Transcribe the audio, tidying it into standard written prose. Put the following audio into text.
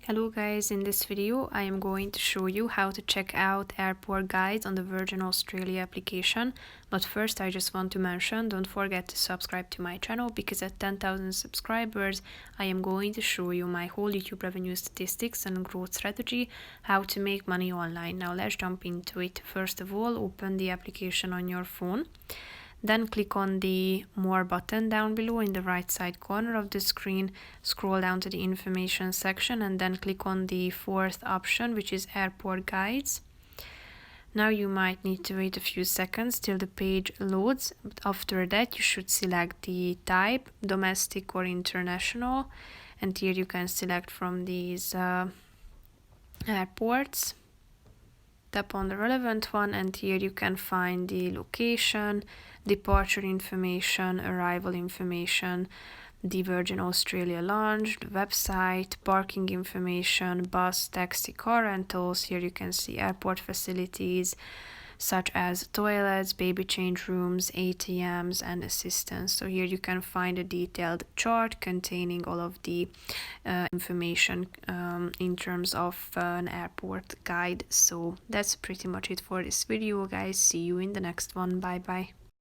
Hello guys, in this video I am going to show you how to check out airport guides on the Virgin Australia application. But first I just want to mention, don't forget to subscribe to my channel because at 10,000 subscribers I am going to show you my whole YouTube revenue statistics and growth strategy, how to make money online. Now let's jump into it. First of all, open the application on your phone. Then click on the More button down below in the right side corner of the screen. Scroll down to the information section and then click on the fourth option, which is Airport Guides. Now you might need to wait a few seconds till the page loads. But after that you should select the type, domestic or international, and here you can select from these airports. Tap on the relevant one and here you can find the location, departure information, arrival information, the Virgin Australia lounge, the website, parking information, bus, taxi, car rentals. Here you can see airport facilities such as toilets, baby change rooms, ATMs and assistance. So here you can find a detailed chart containing all of the information in terms of an airport guide. So that's pretty much it for this video guys. See you in the next one. Bye bye.